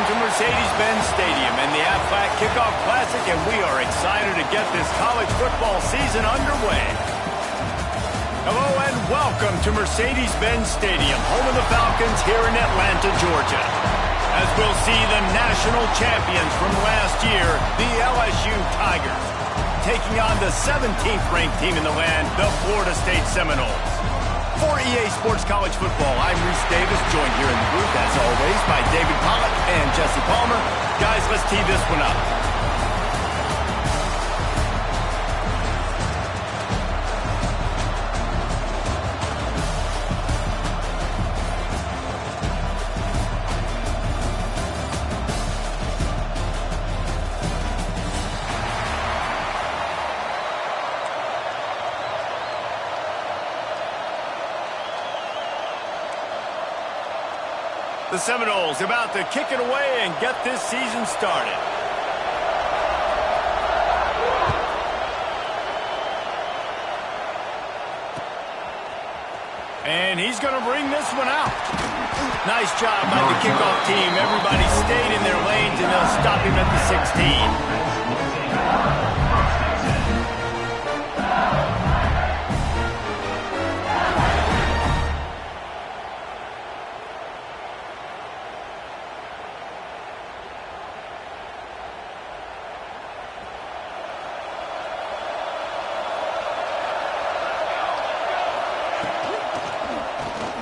to Mercedes-Benz Stadium and the Aflac Kickoff Classic, and we are excited to get this college football season underway. Hello and welcome to Mercedes-Benz Stadium, home of the Falcons here in Atlanta, Georgia. As we'll see the national champions from last year, the LSU Tigers, taking on the 17th ranked team in the land, the Florida State Seminoles. For EA Sports College Football, I'm Reese Davis, joined here in the booth, as always, by David Pollack and Jesse Palmer. Guys, let's tee this one up. The Seminoles about to kick it away and get this season started. And he's going to bring this one out. Nice job by the kickoff team. Everybody stayed in their lanes, and they'll stop him at the 16.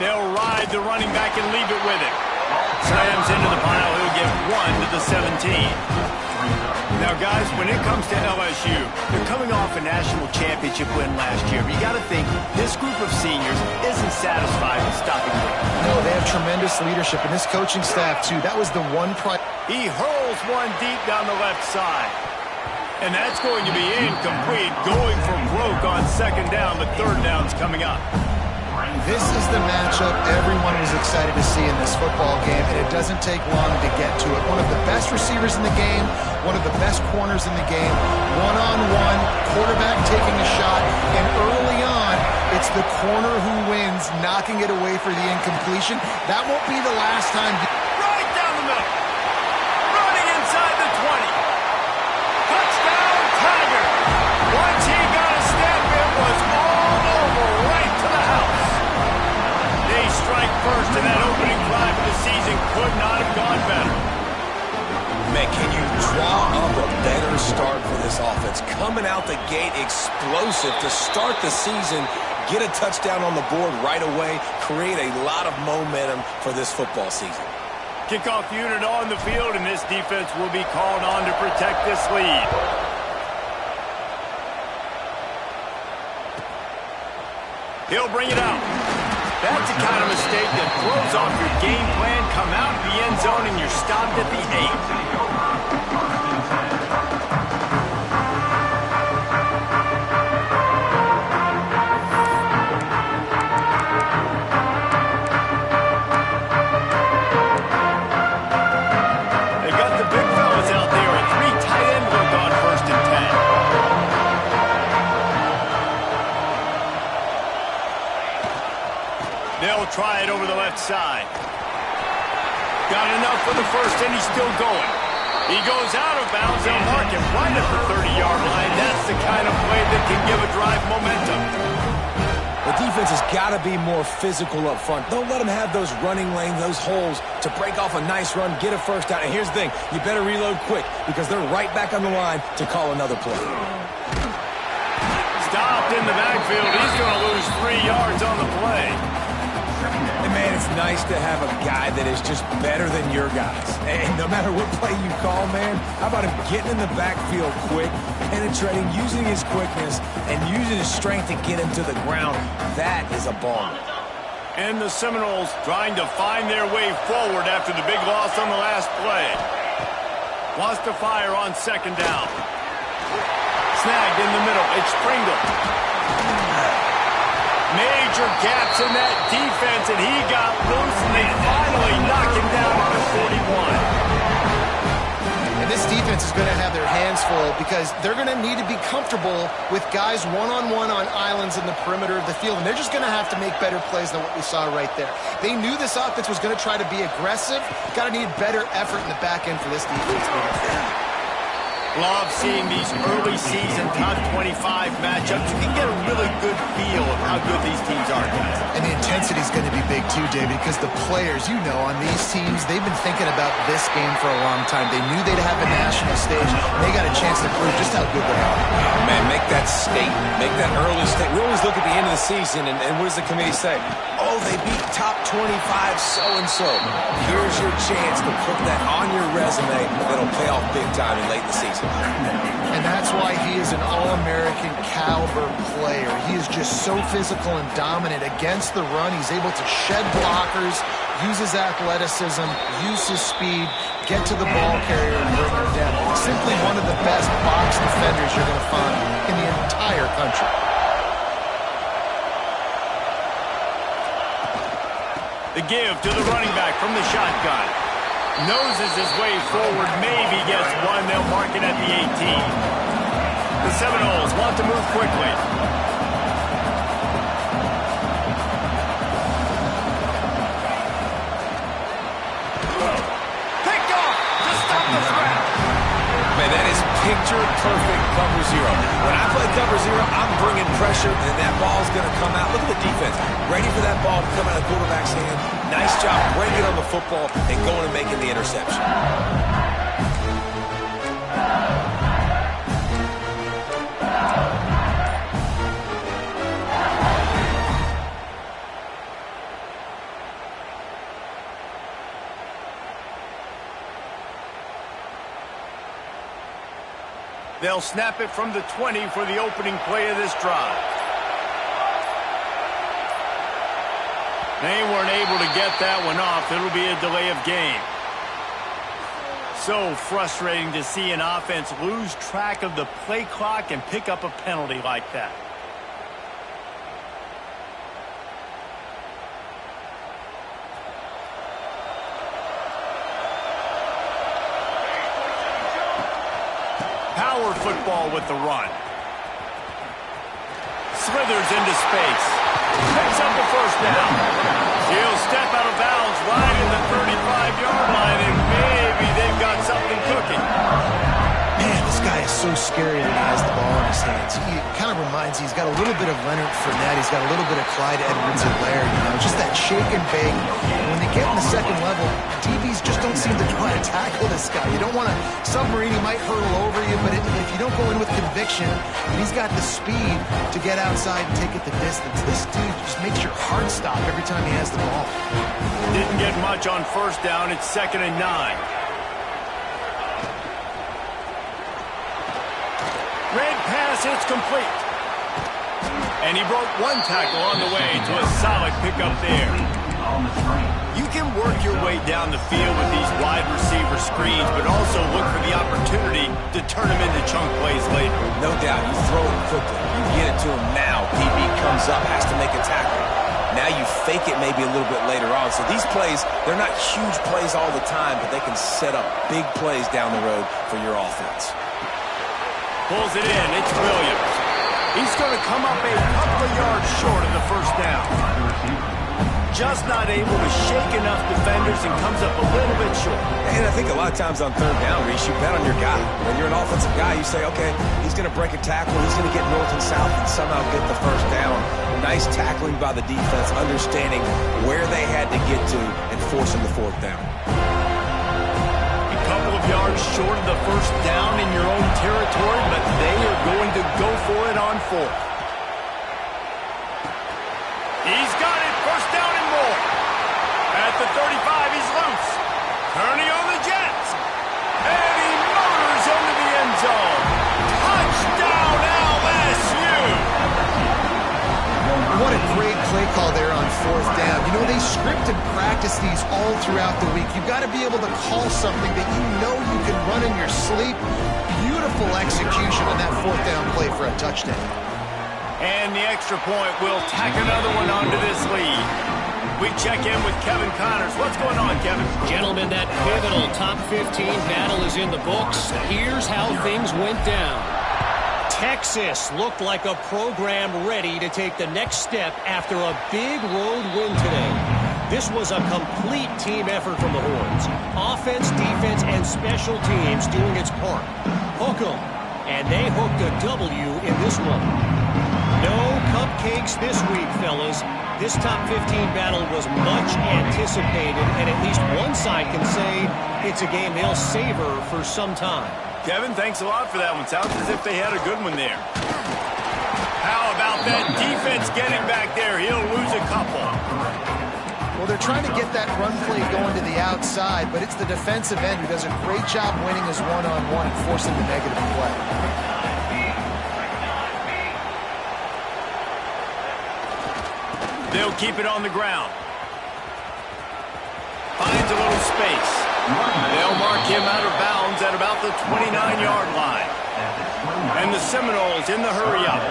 They'll ride the running back and leave it with him. Slams into the pile. He'll get one to the 17. Now, guys, when it comes to LSU, they're coming off a national championship win last year. But you got to think this group of seniors isn't satisfied with stopping them. No, they have tremendous leadership, and this coaching staff, too. That was the one He hurls one deep down the left side. And that's going to be incomplete, going for broke on second down, but third down's coming up. This is the matchup everyone was excited to see in this football game, and it doesn't take long to get to it. One of the best receivers in the game, one of the best corners in the game, one-on-one, quarterback taking a shot, and early on, it's the corner who wins, knocking it away for the incompletion. That won't be the last time. Right down the middle. Running inside the 20. Touchdown, Tiger. Once he got a step, it was all over, right to the house. They strike first, and that opening drive of the season could not have gone better. Man, can you draw up a better start for this offense? Coming out the gate explosive to start the season, get a touchdown on the board right away, create a lot of momentum for this football season. Kickoff unit on the field, and this defense will be called on to protect this lead. He'll bring it out. That's the kind of mistake that throws off your game plan. Come out of the end zone and you're stopped at the 8. They got the big fellas out there. A 3 tight end look on 1st and 10. They'll try it over the left side. Got enough for the first, and he's still going. He goes out of bounds. They'll mark him right at the 30-yard line. That's the kind of play that can give a drive momentum. The defense has got to be more physical up front. Don't let them have those running lanes, those holes to break off a nice run, get a first down. And here's the thing, you better reload quick because they're right back on the line to call another play. Stopped in the backfield. He's going to lose 3 yards on the play. And man, it's nice to have a guy that is just better than your guys. And no matter what play you call, man, how about him getting in the backfield quick, penetrating, using his quickness, and using his strength to get him to the ground. That is a ball. And the Seminoles trying to find their way forward after the big loss on the last play. Wants to fire on second down. Snagged in the middle. It's Pringle. Major gaps in that defense, and he got loose, and they finally knock him down at the 41. And this defense is going to have their hands full because they're going to need to be comfortable with guys one-on-one on islands in the perimeter of the field, and they're just going to have to make better plays than what we saw right there. They knew this offense was going to try to be aggressive. Got to need better effort in the back end for this defense. Love seeing these early season top 25 matchups. You can get a really good feel of how good these teams are, guys. And the intensity is going to be big too, David, because the players, you know, on these teams, they've been thinking about this game for a long time. They knew they'd have a national stage, and they got a chance to prove just how good they are. Oh, man, make that statement. Make that early statement. We always look at the end of the season, and what does the committee say? Oh, they beat top 25 so-and-so. Here's your chance to put that on your resume that'll pay off big time in late in the season. And that's why he is an All-American caliber player. He is just so physical and dominant against the run. He's able to shed blockers, use his athleticism, use his speed, get to the ball carrier and bring him down. Simply one of the best box defenders you're going to find in the entire country. The give to the running back from the shotgun. Noses his way forward, maybe gets one. They'll mark it at the 18. The Seminoles want to move quickly. Picked off to stop the threat. Man, that is picture-perfect cover zero. When I play cover zero, I'm bringing pressure, and that ball's going to come out. Look at the defense. Ready for that ball to come out of the quarterback's hand. Nice job breaking on the football and going and making the interception. They'll snap it from the 20 for the opening play of this drive. They weren't able to get that one off. It'll be a delay of game. So frustrating to see an offense lose track of the play clock and pick up a penalty like that. Power football with the run. Slithers into space. Picks up the first down. He'll step out of bounds right in the 35-yard line, and maybe they've got something cooking. Man, this guy is so scary when he has the ball in his hands. He kind of reminds me, he's got a little bit of Leonard Fournette. He's got a little bit of Clyde Edwards-Helaire, you know, just that shake and bake. And when they get in the second level, DBs just don't seem to try to tackle this guy. You don't want to submarine, he might hurtle over you, but if you don't go in with conviction, and he's got the speed to get outside and take it the distance, this dude just makes your heart stop every time he has the ball. Didn't get much on first down. It's 2nd and 9. Red pass, it's complete. And he broke one tackle on the way to a solid pickup there. You can work your way down the field with these wide receiver screens, but also look for the opportunity to turn them into chunk plays later. No doubt, you throw it quickly. You get it to him now. DB comes up, has to make a tackle. Now you fake it maybe a little bit later on. So these plays, they're not huge plays all the time, but they can set up big plays down the road for your offense. Pulls it in. It's Williams. He's going to come up a couple of yards short of the first down. Just not able to shake enough defenders and comes up a little bit short. And I think a lot of times on third down, Reese, you bet on your guy. When you're an offensive guy, you say, okay, he's going to break a tackle. He's going to get north and south and somehow get the first down. Nice tackling by the defense, understanding where they had to get to and forcing the fourth down. Couple of yards short of the first down in your own territory, but they are going to go for it on fourth. He's got it, first down and more. At the 35, he's loose. Turning on the Jets. And he motors into the end zone. Touchdown, LSU! What a great play call there on fourth down. You know, they script and practice these all throughout the week. You've got to be able to call something that you know you can run in your sleep. Beautiful execution on that fourth down play for a touchdown. And the extra point will tack another one onto this lead. We check in with Kevin Connors. What's going on, Kevin? Gentlemen, that pivotal top 15 battle is in the books. Here's how things went down. Texas looked like a program ready to take the next step after a big road win today. This was a complete team effort from the Horns. Offense, defense, and special teams doing its part. Hook 'em. And they hooked a W in this one. No cupcakes this week, fellas. This top 15 battle was much anticipated, and at least one side can say it's a game they'll savor for some time. Kevin, thanks a lot for that one. Sounds as if they had a good one there. How about that defense getting back there? He'll lose a couple. Well, they're trying to get that run play going to the outside, but it's the defensive end who does a great job winning his one-on-one and forcing the negative play. They'll keep it on the ground. Finds a little space. They'll mark him out of bounds at about the 29-yard line. And the Seminoles in the hurry-up.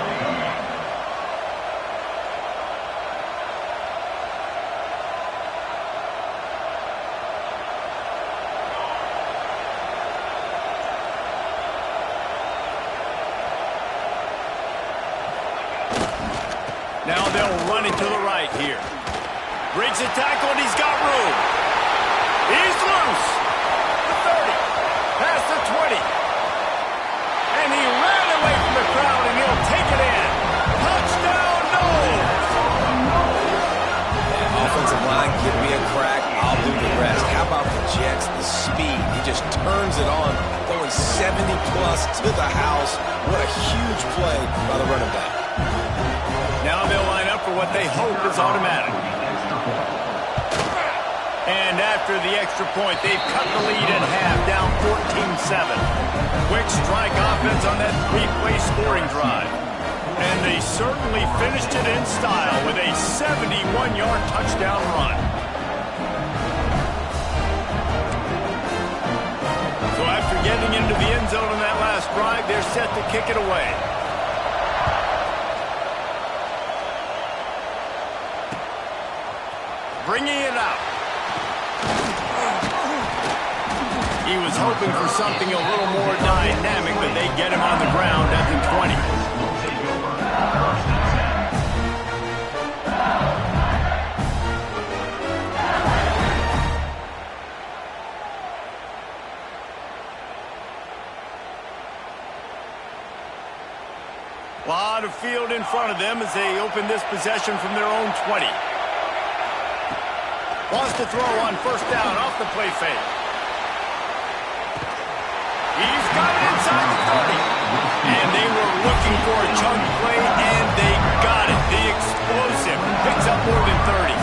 Now they'll run it to the right here. Breaks the tackle, and he's got room. He's loose. The 30. Past the 20. And he ran away from the crowd, and he'll take it in. Touchdown, Noles. That offensive line, give me a crack, I'll do the rest. How about the Jets, the speed? He just turns it on, going 70-plus to the house. What a huge play by the running back. Now they'll line up for what they hope is automatic. And after the extra point, they've cut the lead in half, down 14-7. Quick strike offense on that three-play scoring drive. And they certainly finished it in style with a 71-yard touchdown run. So after getting into the end zone on that last drive, they're set to kick it away. Bringing it out. He was hoping for something a little more dynamic, but they get him on the ground at the 20. A lot of field in front of them as they open this possession from their own 20. Wants to throw on first down off the play fake. He's got it inside the 30. And they were looking for a chunk play, and they got it. The explosive picks up more than 30.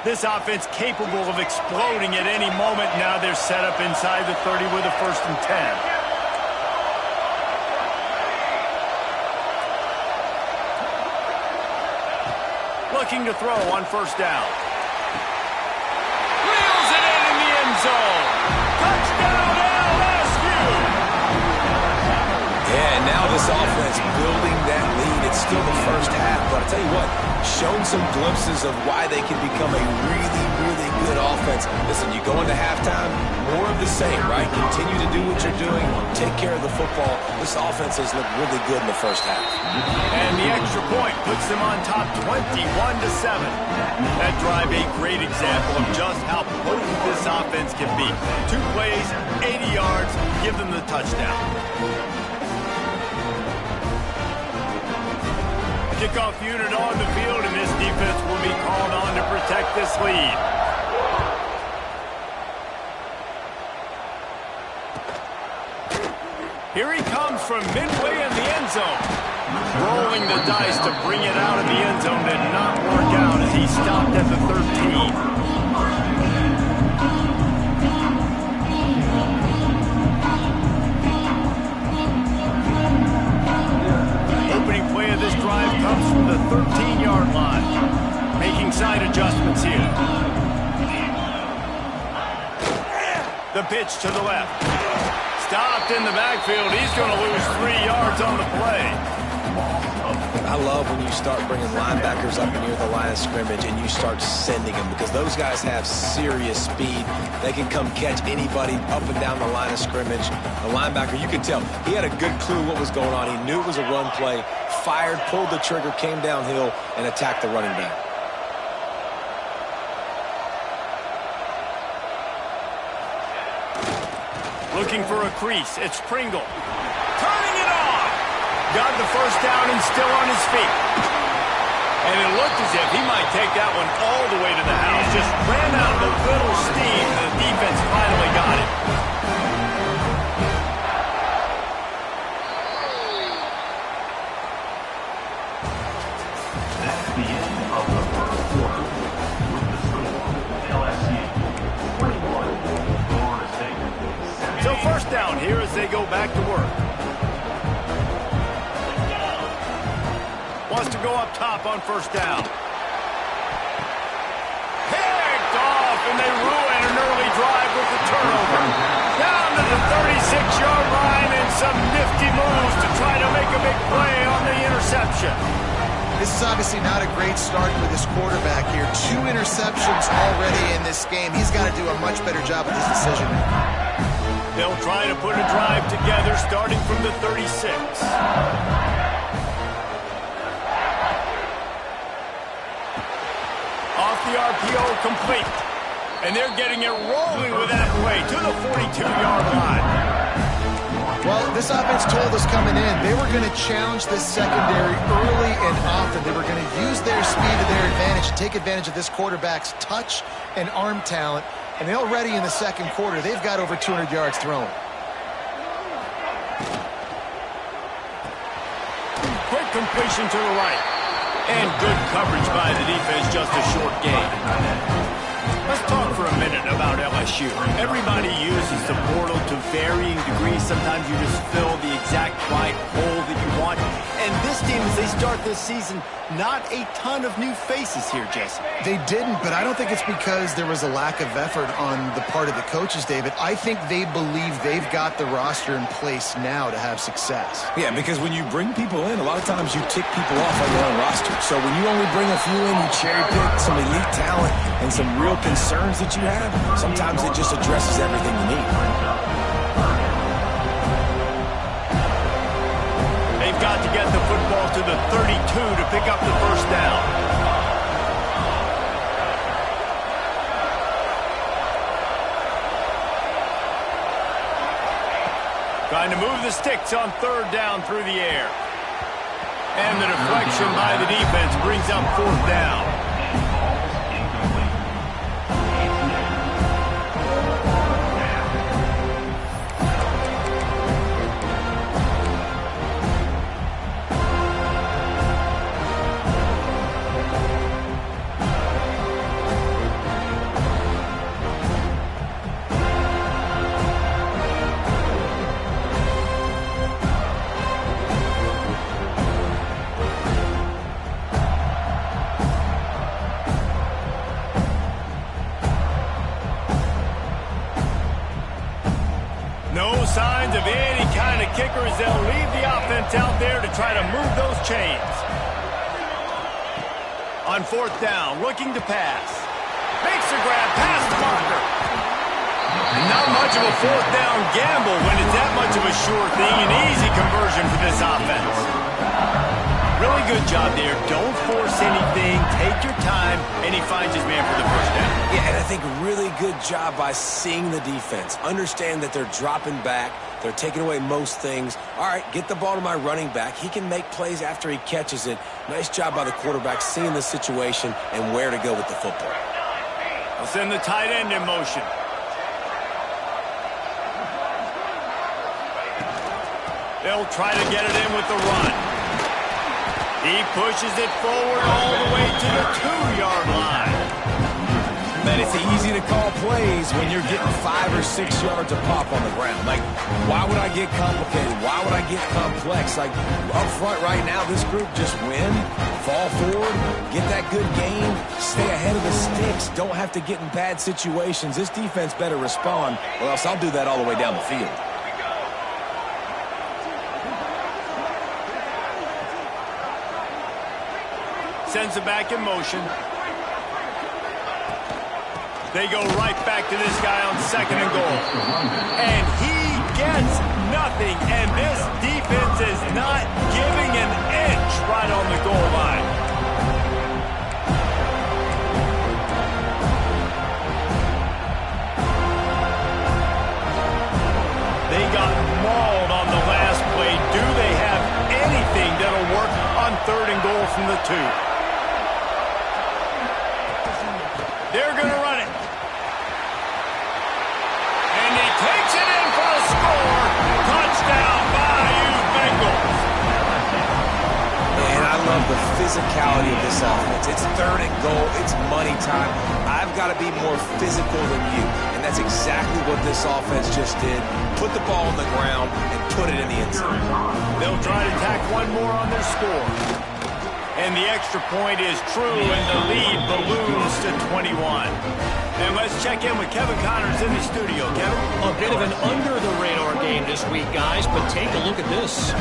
This offense capable of exploding at any moment. Now they're set up inside the 30 with a 1st and 10. Looking to throw on first down. Wheels it in the end zone. Touchdown, LSU! Yeah, and now this offense building that lead. It's still the first half, but I'll tell you what, shown some glimpses of why they can become a really, really good offense. Listen, you go into halftime, more of the same, right? Continue to do what you're doing, take care of the football. This offense has looked really good in the first half. And the extra point puts them on top 21-7. That drive a great example of just how potent this offense can be. 2 plays, 80 yards, give them the touchdown. Kickoff unit on the field, and this defense will be called on to protect this lead. Here he comes from midway in the end zone. Rolling the dice to bring it out of the end zone did not work out as he stopped at the 13. Opening play of this drive comes from the 13-yard line. Making side adjustments here. The pitch to the left. Stopped in the backfield. He's going to lose 3 yards on the play. I love when you start bringing linebackers up near the line of scrimmage and you start sending them, because those guys have serious speed. They can come catch anybody up and down the line of scrimmage. The linebacker, you can tell, he had a good clue what was going on. He knew it was a run play, fired, pulled the trigger, came downhill, and attacked the running back. Looking for a crease. It's Pringle. Turning it on. Got the first down and still on his feet. And it looked as if he might take that one all the way to the house. Just ran out of a little steam. The defense finally got it. That's the end of the first quarter with the score LSU 21, Florida State. So first down here as they go back to work. Wants to go up top on first down. Picked off, and they ruin an early drive with the turnover. Down to the 36-yard line, and some nifty moves to try to make a big play on the interception. This is obviously not a great start for this quarterback here. 2 interceptions already in this game. He's got to do a much better job with his decision. They'll try to put a drive together starting from the 36. Off the RPO, complete. And they're getting it rolling with that play to the 42-yard line. Well, this offense told us coming in they were going to challenge this secondary early and often. They were going to use their speed to their advantage and take advantage of this quarterback's touch and arm talent. And already in the second quarter, they've got over 200 yards thrown. Quick completion to the right. And good coverage by the defense, just a short gain. Let's talk for a minute about LSU. Everybody uses the portal to varying degrees. Sometimes you just fill the exact right hole that you want. And this team, as they start this season, not a ton of new faces here, Jesse. They didn't, but I don't think it's because there was a lack of effort on the part of the coaches, David. I think they believe they've got the roster in place now to have success. Yeah, because when you bring people in, a lot of times you tick people off on your own roster. So when you only bring a few in, you cherry pick some elite talent and some real concerns that you have, sometimes it just addresses everything you need. They've got to get the football to the 32 to pick up the first down. Trying to move the sticks on third down through the air. And the deflection by the defense brings up fourth down. No signs of any kind of kickers. They'll leave the offense out there to try to move those chains. On fourth down, looking to pass. Makes a grab past the marker. Not much of a fourth down gamble when it's that much of a sure thing. An easy conversion for this offense. Really good job there. Don't force anything. Take your time, and he finds his man for the first down. Yeah, and I think really good job by seeing the defense. Understand that they're dropping back. They're taking away most things. All right, get the ball to my running back. He can make plays after he catches it. Nice job by the quarterback seeing the situation and where to go with the football. I'll send the tight end in motion. They'll try to get it in with the run. He pushes it forward all the way to the 2-yard line. Man, it's easy to call plays when you're getting 5 or 6 yards a pop on the ground. Like, why would I get complicated? Why would I get complex? Like, up front right now, this group just win, fall forward, get that good gain, stay ahead of the sticks, don't have to get in bad situations. This defense better respond, or else I'll do that all the way down the field. sends it back in motion. They go right back to this guy on 2nd and goal. And he gets nothing. And this defense is not giving an inch right on the goal line. They got mauled on the last play. Do they have anything that'll work on 3rd and goal from the 2? They're going to run it. And he takes it in for a score. Touchdown, Bayou Bengals. Man, I love the physicality of this offense. It's 3rd and goal. It's money time. I've got to be more physical than you. And that's exactly what this offense just did. Put the ball on the ground and put it in the end zone. They'll try to tack one more on their score. And the extra point is true, and the lead balloons to 21. And let's check in with Kevin Connors in the studio. Kevin? A bit of an under-the-radar game this week, guys, but take a look at this.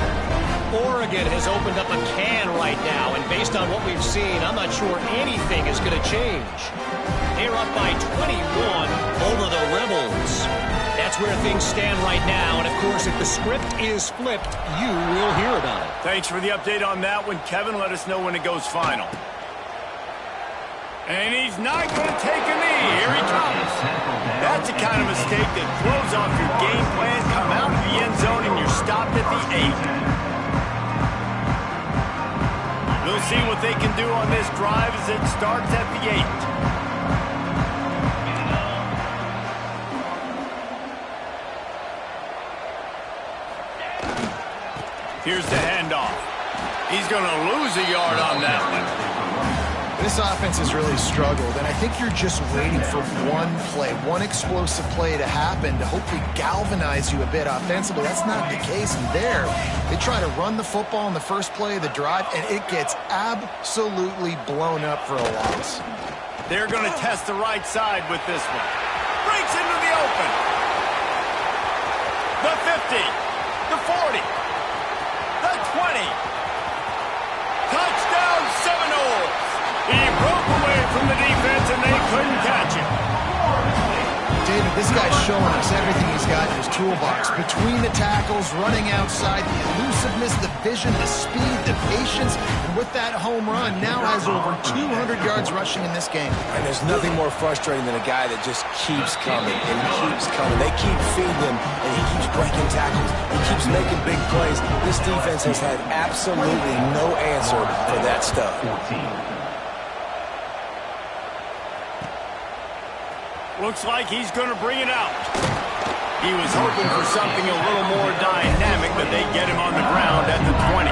Oregon has opened up a can right now, and based on what we've seen, I'm not sure anything is going to change. They're up by 21 over the Rebels. That's where things stand right now, and of course, if the script is flipped, you will hear about it. Thanks for the update on that one, Kevin. Let us know when it goes final. And he's not going to take a knee. Here he comes. That's the kind of mistake that throws off your game plan. Come out of the end zone, and you're stopped at the 8. We'll see what they can do on this drive as it starts at the 8. Here's the handoff. He's going to lose a yard on that one. This offense has really struggled, and I think you're just waiting for one play, one explosive play to happen to hopefully galvanize you a bit offensively. That's not the case. And there, they try to run the football in the first play of the drive, and it gets absolutely blown up for a loss. They're going to test the right side with this one. Breaks into the open. The 50. The 40. The 20. Touchdown Seminoles. He broke away from the defense and they couldn't catch him. David, this guy's showing us everything he's got in his toolbox. Between the tackles, running outside, the elusiveness, the vision, the speed, the patience, and with that home run, now has over 200 yards rushing in this game. And there's nothing more frustrating than a guy that just keeps coming and keeps coming. They keep feeding him, and he keeps breaking tackles. He keeps making big plays. This defense has had absolutely no answer for that stud. Looks like he's going to bring it out. He was hoping for something a little more dynamic, but they get him on the ground at the 20.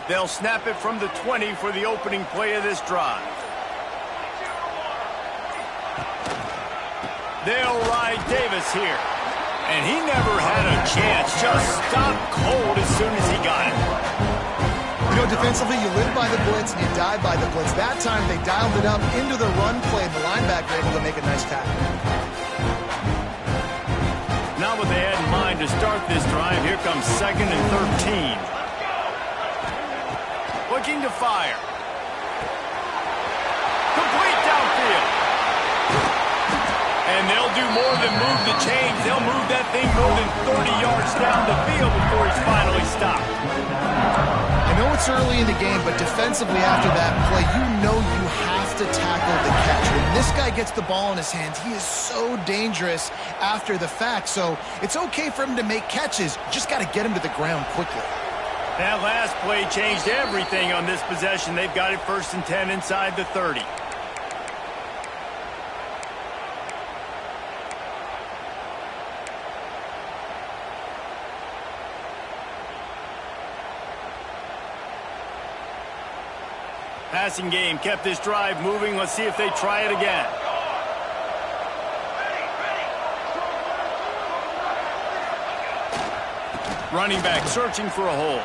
They'll snap it from the 20 for the opening play of this drive. They'll ride Davis here. And he never had a chance. Just stopped cold as soon as he got it. You know, defensively, you live by the blitz and you die by the blitz. That time, they dialed it up into the run play, and the linebacker able to make a nice tackle. Now what they had in mind to start this drive, here comes 2nd and 13. Looking to fire. Complete downfield. And they'll do more than move the chains. They'll move that thing more than 30 yards down the field before he's finally stopped. I know it's early in the game, but defensively after that play, you know you have to tackle the catch. When this guy gets the ball in his hands, he is so dangerous after the fact. So it's okay for him to make catches. Just got to get him to the ground quickly. That last play changed everything on this possession. They've got it 1st and 10 inside the 30. Passing game kept this drive moving. Let's see if they try it again. Running back searching for a hole.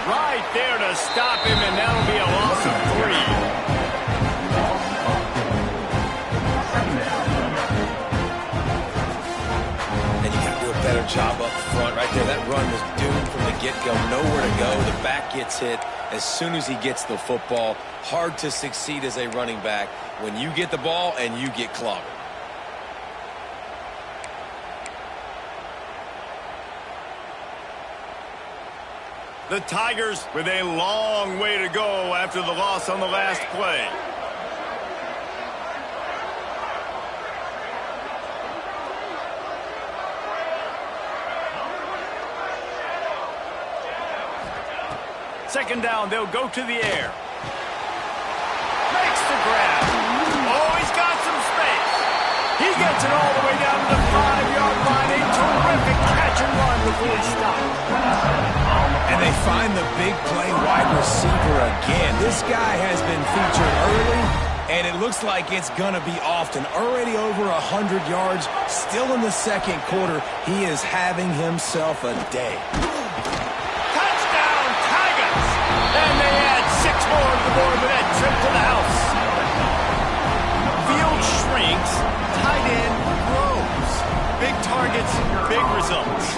Right there to stop him, and that'll be a loss of 3. And you got to do a better job up front right there. That run was doomed from the get-go. Nowhere to go. The back gets hit as soon as he gets the football. Hard to succeed as a running back when you get the ball and you get clobbered. The Tigers with a long way to go after the loss on the last play. Second down, they'll go to the air. Makes the grab. Oh, he's got some space. He gets it all the way down to the 5-yard line. A terrific catch and run before he stops. And they find the big play wide receiver again. This guy has been featured early, and it looks like it's going to be often. Already over 100 yards, still in the second quarter. He is having himself a day. Touchdown, Tigers! And they add 6 more to the board with that trip to the house. Field shrinks, tight end grows. Big targets, big results.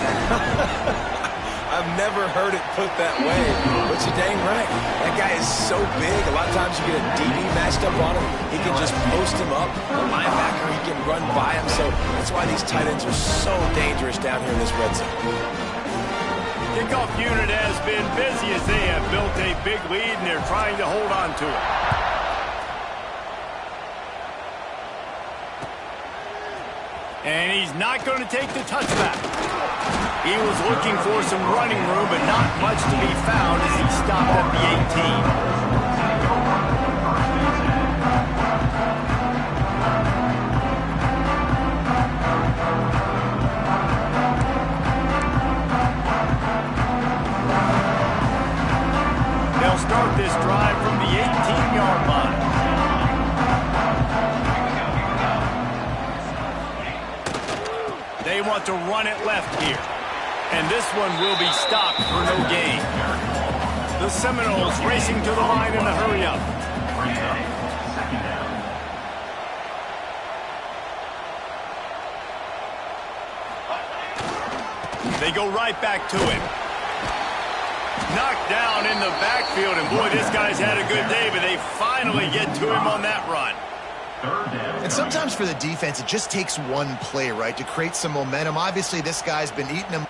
I've never heard it put that way, but you're dang right. That guy is so big. A lot of times you get a DB matched up on him. He can just post him up. A linebacker, he can run by him. So that's why these tight ends are so dangerous down here in this red zone. Kickoff unit has been busy as they have built a big lead, and they're trying to hold on to it. And he's not going to take the touchback. He was looking for some running room, but not much to be found as he stopped at the 18. They'll start this drive from the 18-yard line. They want to run it left here. And this one will be stopped for no gain. The Seminoles racing to the line in a hurry-up. They go right back to him. Knocked down in the backfield, and boy, this guy's had a good day, but they finally get to him on that run. And sometimes for the defense, it just takes one play, right, to create some momentum. Obviously, this guy's been eating them.